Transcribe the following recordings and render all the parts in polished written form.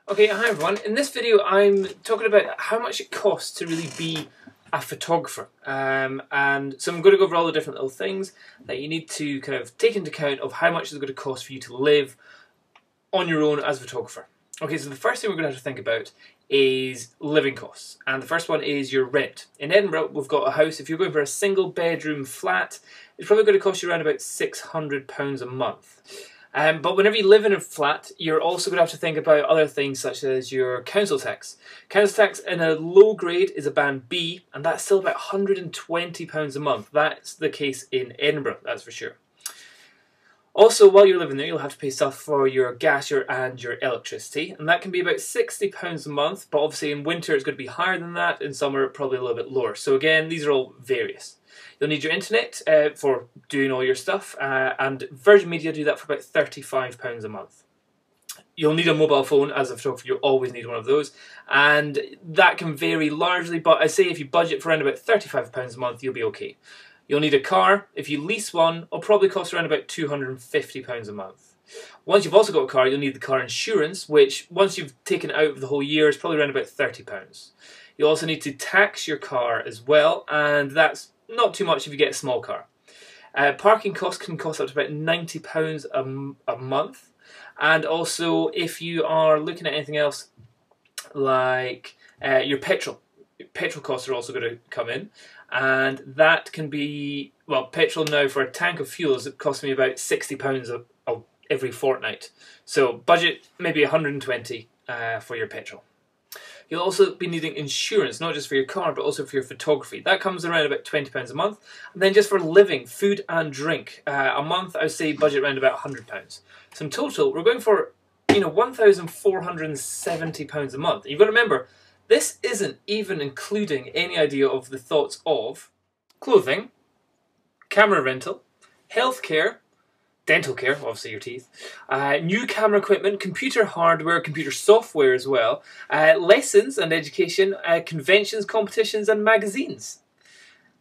Okay, hi everyone. In this video I'm talking about how much it costs to really be a photographer. And so I'm going to go over all the different little things that you need to kind of take into account of how much it's going to cost for you to live on your own as a photographer. Okay, so the first thing we're going to have to think about is living costs. And the first one is your rent. In Edinburgh we've got a house. If you're going for a single bedroom flat, it's probably going to cost you around about £600 a month. But whenever you live in a flat, you're also going to have to think about other things such as your council tax. Council tax in a low grade is a band B, and that's still about £120 a month. That's the case in Edinburgh, that's for sure. Also, while you're living there, you'll have to pay stuff for your gas and your electricity, and that can be about £60 a month, but obviously in winter it's going to be higher than that, in summer probably a little bit lower. So again, these are all various. You'll need your internet for doing all your stuff, and Virgin Media do that for about £35 a month. You'll need a mobile phone. As a photographer, you'll always need one of those, and that can vary largely, but I say if you budget for around about £35 a month, you'll be okay. You'll need a car. If you lease one, it'll probably cost around about £250 a month. Once you've also got a car, you'll need the car insurance, which once you've taken it out for the whole year is probably around about £30. You'll also need to tax your car as well, and that's not too much if you get a small car. Parking costs can cost up to about £90 a month, and also if you are looking at anything else like your petrol costs are also going to come in, and that can be, well, petrol now for a tank of fuel is costing me about £60 every fortnight. So budget maybe 120 for your petrol. You'll also be needing insurance, not just for your car, but also for your photography. That comes around about £20 a month. And then just for living, food and drink, a month, I would say budget around about £100. So in total, we're going for, £1,470 a month. You've got to remember, this isn't even including any idea of the thoughts of clothing, camera rental, healthcare, dental care, obviously your teeth, new camera equipment, computer hardware, computer software as well, lessons and education, conventions, competitions and magazines.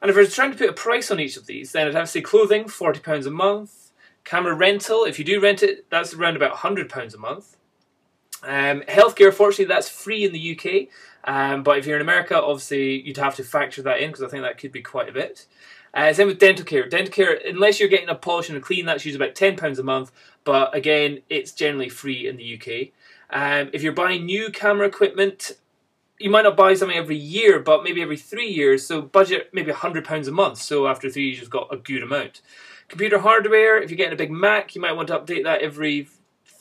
And if I was trying to put a price on each of these, then I'd have to say clothing, £40 a month, camera rental, if you do rent it, that's around about £100 a month. Healthcare, fortunately, that's free in the UK, but if you're in America, obviously you'd have to factor that in because I think that could be quite a bit. Same with dental care. Dental care, unless you're getting a polish and a clean, that's usually about £10 a month, but again, it's generally free in the UK. If you're buying new camera equipment, you might not buy something every year, but maybe every 3 years, so budget maybe £100 a month, so after 3 years you've got a good amount. Computer hardware, if you're getting a big Mac, you might want to update that every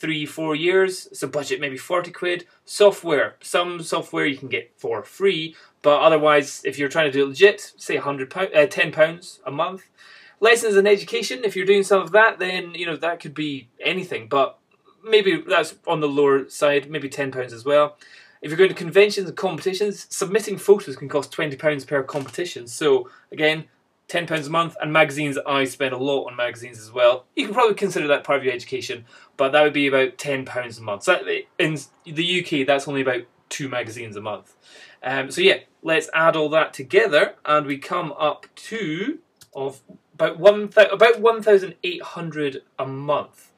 3-4 years, so budget maybe 40 quid. Software, some software you can get for free, but otherwise if you're trying to do it legit, say £10 a month. Lessons and education, if you're doing some of that, then that could be anything, but maybe that's on the lower side, maybe £10 as well. If you're going to conventions and competitions, submitting photos can cost £20 per competition, so again, £10 a month. And magazines, I spend a lot on magazines as well. You can probably consider that part of your education, but that would be about £10 a month. So in the UK, that's only about 2 magazines a month. So yeah, let's add all that together, and we come up to about 1,800 a month.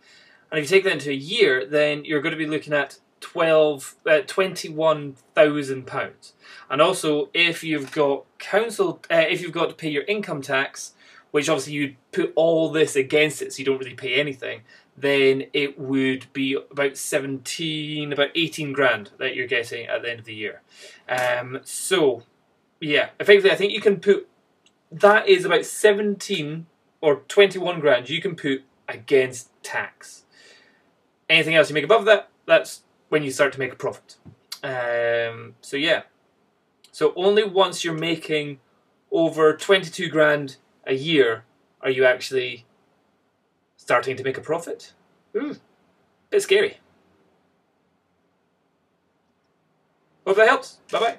And if you take that into a year, then you're going to be looking at £21,000. And also, if you've got if you've got to pay your income tax, which obviously you'd put all this against it, so you don't really pay anything, then it would be about 18 grand that you're getting at the end of the year. So yeah, effectively, I think you can put that is about 17 or 21 grand you can put against tax. Anything else you make above that, that's when you start to make a profit. So yeah, so only once you're making over 22 grand a year are you actually starting to make a profit. Bit scary. Hope that helps. Bye bye.